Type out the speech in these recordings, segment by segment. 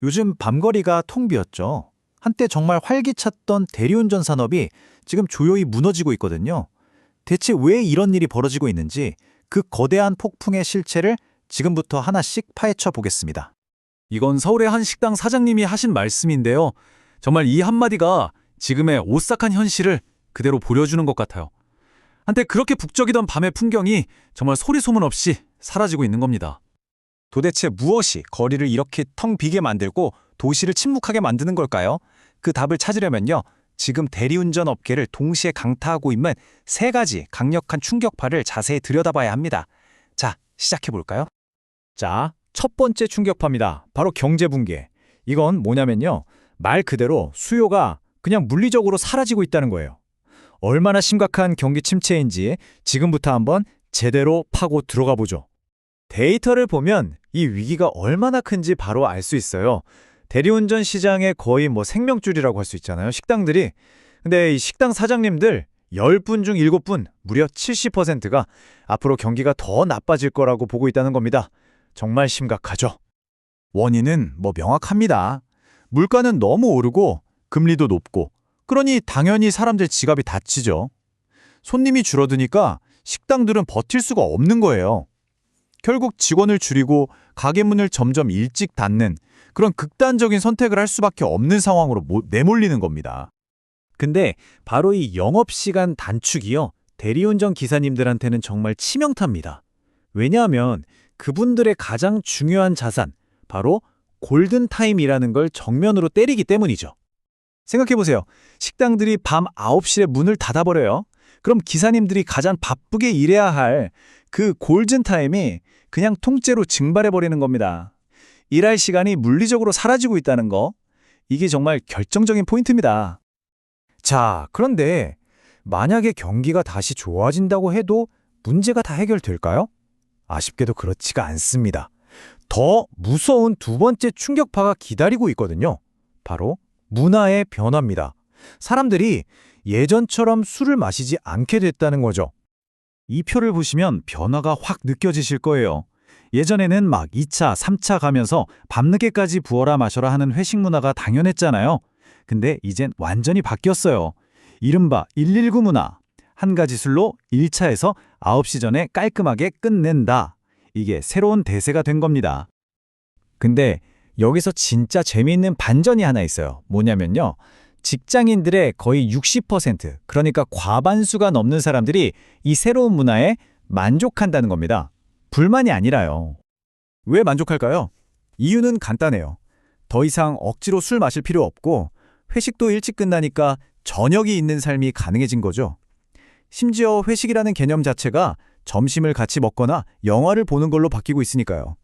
요즘 밤거리가 통 비었죠. 한때 정말 활기찼던 대리운전 산업이 지금 조용히 무너지고 있거든요. 대체 왜 이런 일이 벌어지고 있는지 그 거대한 폭풍의 실체를 지금부터 하나씩 파헤쳐 보겠습니다. 이건 서울의 한 식당 사장님이 하신 말씀인데요. 정말 이 한마디가 지금의 오싹한 현실을 그대로 보여주는 것 같아요. 한때 그렇게 북적이던 밤의 풍경이 정말 소리 소문 없이 사라지고 있는 겁니다. 도대체 무엇이 거리를 이렇게 텅 비게 만들고 도시를 침묵하게 만드는 걸까요? 그 답을 찾으려면요. 지금 대리운전 업계를 동시에 강타하고 있는 세 가지 강력한 충격파를 자세히 들여다봐야 합니다. 자, 시작해볼까요? 자, 첫 번째 충격파입니다. 바로 경제 붕괴. 이건 뭐냐면요. 말 그대로 수요가 그냥 물리적으로 사라지고 있다는 거예요. 얼마나 심각한 경기 침체인지 지금부터 한번 제대로 파고 들어가 보죠. 데이터를 보면 이 위기가 얼마나 큰지 바로 알 수 있어요. 대리운전 시장의 거의 생명줄이라고 할 수 있잖아요. 식당들이. 근데 이 식당 사장님들 10분 중 7분, 무려 70%가 앞으로 경기가 더 나빠질 거라고 보고 있다는 겁니다. 정말 심각하죠. 원인은 명확합니다. 물가는 너무 오르고 금리도 높고 그러니 당연히 사람들 지갑이 다치죠. 손님이 줄어드니까 식당들은 버틸 수가 없는 거예요. 결국 직원을 줄이고 가게 문을 점점 일찍 닫는 그런 극단적인 선택을 할 수밖에 없는 상황으로 내몰리는 겁니다. 근데 바로 이 영업시간 단축이요. 대리운전 기사님들한테는 정말 치명타입니다. 왜냐하면 그분들의 가장 중요한 자산, 바로 골든타임이라는 걸 정면으로 때리기 때문이죠. 생각해보세요. 식당들이 밤 9시에 문을 닫아버려요. 그럼 기사님들이 가장 바쁘게 일해야 할 그 골든타임이 그냥 통째로 증발해버리는 겁니다. 일할 시간이 물리적으로 사라지고 있다는 거, 이게 정말 결정적인 포인트입니다. 자, 그런데 만약에 경기가 다시 좋아진다고 해도 문제가 다 해결될까요? 아쉽게도 그렇지가 않습니다. 더 무서운 두 번째 충격파가 기다리고 있거든요. 바로 문화의 변화입니다. 사람들이 예전처럼 술을 마시지 않게 됐다는 거죠. 이 표를 보시면 변화가 확 느껴지실 거예요. 예전에는 막 2차, 3차 가면서 밤늦게까지 부어라 마셔라 하는 회식 문화가 당연했잖아요. 근데 이젠 완전히 바뀌었어요. 이른바 119 문화. 한 가지 술로 1차에서 9시 전에 깔끔하게 끝낸다. 이게 새로운 대세가 된 겁니다. 근데 여기서 진짜 재미있는 반전이 하나 있어요. 뭐냐면요. 직장인들의 거의 60%, 그러니까 과반수가 넘는 사람들이 이 새로운 문화에 만족한다는 겁니다. 불만이 아니라요. 왜 만족할까요? 이유는 간단해요. 더 이상 억지로 술 마실 필요 없고 회식도 일찍 끝나니까 저녁이 있는 삶이 가능해진 거죠. 심지어 회식이라는 개념 자체가 점심을 같이 먹거나 영화를 보는 걸로 바뀌고 있으니까요.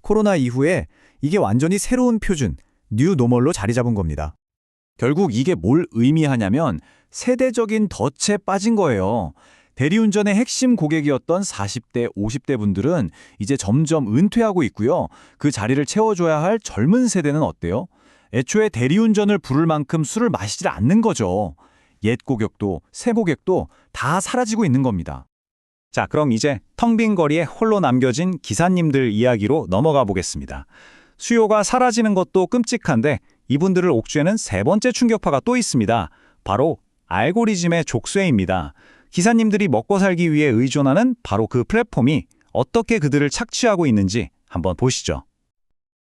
코로나 이후에 이게 완전히 새로운 표준, 뉴 노멀로 자리 잡은 겁니다. 결국 이게 뭘 의미하냐면 세대적인 덫에 빠진 거예요. 대리운전의 핵심 고객이었던 40대, 50대 분들은 이제 점점 은퇴하고 있고요. 그 자리를 채워줘야 할 젊은 세대는 어때요? 애초에 대리운전을 부를 만큼 술을 마시질 않는 거죠. 옛 고객도 새 고객도 다 사라지고 있는 겁니다. 자, 그럼 이제 텅 빈 거리에 홀로 남겨진 기사님들 이야기로 넘어가 보겠습니다. 수요가 사라지는 것도 끔찍한데 이분들을 옥죄는 세 번째 충격파가 또 있습니다. 바로 알고리즘의 족쇄입니다. 기사님들이 먹고 살기 위해 의존하는 바로 그 플랫폼이 어떻게 그들을 착취하고 있는지 한번 보시죠.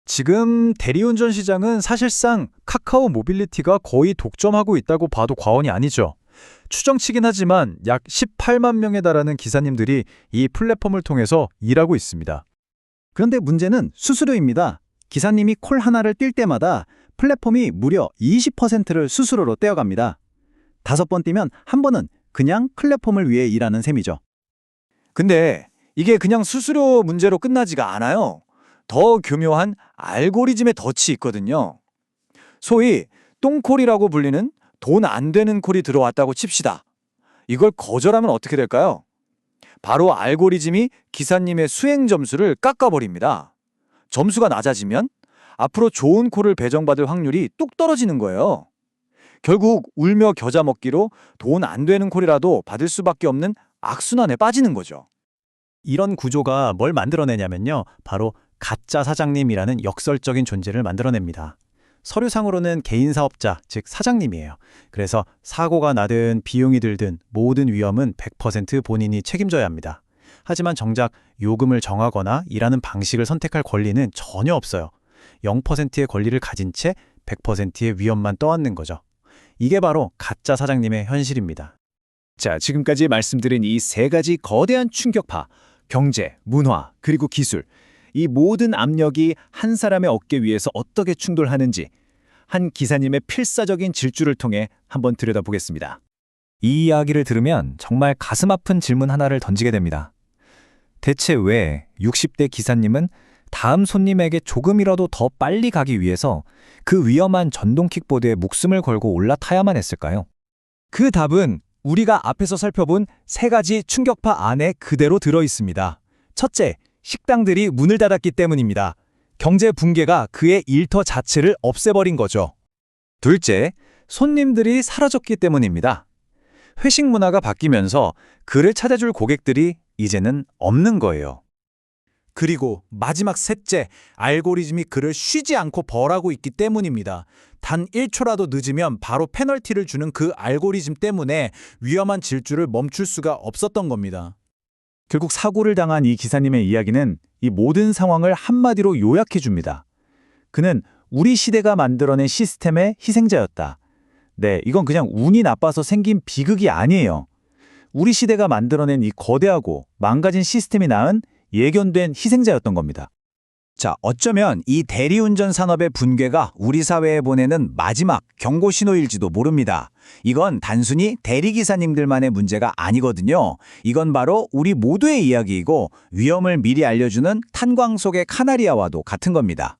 지금 대리운전 시장은 사실상 카카오 모빌리티가 거의 독점하고 있다고 봐도 과언이 아니죠. 추정치긴 하지만 약 18만 명에 달하는 기사님들이 이 플랫폼을 통해서 일하고 있습니다. 그런데 문제는 수수료입니다. 기사님이 콜 하나를 뛸 때마다 플랫폼이 무려 20%를 수수료로 떼어갑니다. 5번 뛰면 한 번은 그냥 플랫폼을 위해 일하는 셈이죠. 근데 이게 그냥 수수료 문제로 끝나지가 않아요. 더 교묘한 알고리즘의 덫이 있거든요. 소위 똥콜이라고 불리는 돈 안 되는 콜이 들어왔다고 칩시다. 이걸 거절하면 어떻게 될까요? 바로 알고리즘이 기사님의 수행 점수를 깎아버립니다. 점수가 낮아지면 앞으로 좋은 콜을 배정받을 확률이 뚝 떨어지는 거예요. 결국 울며 겨자 먹기로 돈 안 되는 콜이라도 받을 수밖에 없는 악순환에 빠지는 거죠. 이런 구조가 뭘 만들어내냐면요. 바로 가짜 사장님이라는 역설적인 존재를 만들어냅니다. 서류상으로는 개인 사업자, 즉 사장님이에요. 그래서 사고가 나든 비용이 들든 모든 위험은 100% 본인이 책임져야 합니다. 하지만 정작 요금을 정하거나 일하는 방식을 선택할 권리는 전혀 없어요. 0%의 권리를 가진 채 100%의 위험만 떠안는 거죠. 이게 바로 가짜 사장님의 현실입니다. 자, 지금까지 말씀드린 이 세 가지 거대한 충격파, 경제, 문화, 그리고 기술. 이 모든 압력이 한 사람의 어깨 위에서 어떻게 충돌하는지 한 기사님의 필사적인 질주를 통해 한번 들여다보겠습니다. 이 이야기를 들으면 정말 가슴 아픈 질문 하나를 던지게 됩니다. 대체 왜 60대 기사님은 다음 손님에게 조금이라도 더 빨리 가기 위해서 그 위험한 전동 킥보드에 목숨을 걸고 올라타야만 했을까요? 그 답은 우리가 앞에서 살펴본 세 가지 충격파 안에 그대로 들어 있습니다. 첫째, 식당들이 문을 닫았기 때문입니다. 경제 붕괴가 그의 일터 자체를 없애버린 거죠. 둘째, 손님들이 사라졌기 때문입니다. 회식 문화가 바뀌면서 그를 찾아줄 고객들이 이제는 없는 거예요. 그리고 마지막 셋째, 알고리즘이 그를 쉬지 않고 벌하고 있기 때문입니다. 단 1초라도 늦으면 바로 페널티를 주는 그 알고리즘 때문에 위험한 질주를 멈출 수가 없었던 겁니다. 결국 사고를 당한 이 기사님의 이야기는 이 모든 상황을 한마디로 요약해 줍니다. 그는 우리 시대가 만들어낸 시스템의 희생자였다. 네, 이건 그냥 운이 나빠서 생긴 비극이 아니에요. 우리 시대가 만들어낸 이 거대하고 망가진 시스템이 낳은 예견된 희생자였던 겁니다. 자, 어쩌면 이 대리운전 산업의 붕괴가 우리 사회에 보내는 마지막 경고 신호일지도 모릅니다. 이건 단순히 대리기사님들만의 문제가 아니거든요. 이건 바로 우리 모두의 이야기이고 위험을 미리 알려주는 탄광 속의 카나리아와도 같은 겁니다.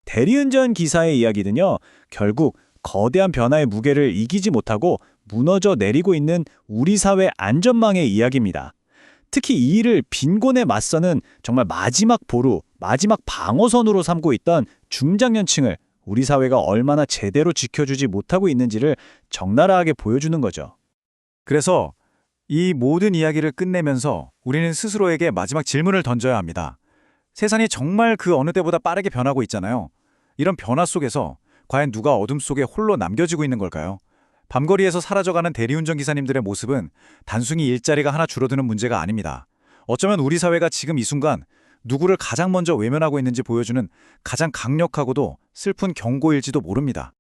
대리운전 기사의 이야기는요, 결국 거대한 변화의 무게를 이기지 못하고 무너져 내리고 있는 우리 사회 안전망의 이야기입니다. 특히 이 일을 빈곤에 맞서는 정말 마지막 보루, 마지막 방어선으로 삼고 있던 중장년층을 우리 사회가 얼마나 제대로 지켜주지 못하고 있는지를 적나라하게 보여주는 거죠. 그래서 이 모든 이야기를 끝내면서 우리는 스스로에게 마지막 질문을 던져야 합니다. 세상이 정말 그 어느 때보다 빠르게 변하고 있잖아요. 이런 변화 속에서 과연 누가 어둠 속에 홀로 남겨지고 있는 걸까요? 밤거리에서 사라져가는 대리운전 기사님들의 모습은 단순히 일자리가 하나 줄어드는 문제가 아닙니다. 어쩌면 우리 사회가 지금 이 순간 누구를 가장 먼저 외면하고 있는지 보여주는 가장 강력하고도 슬픈 경고일지도 모릅니다.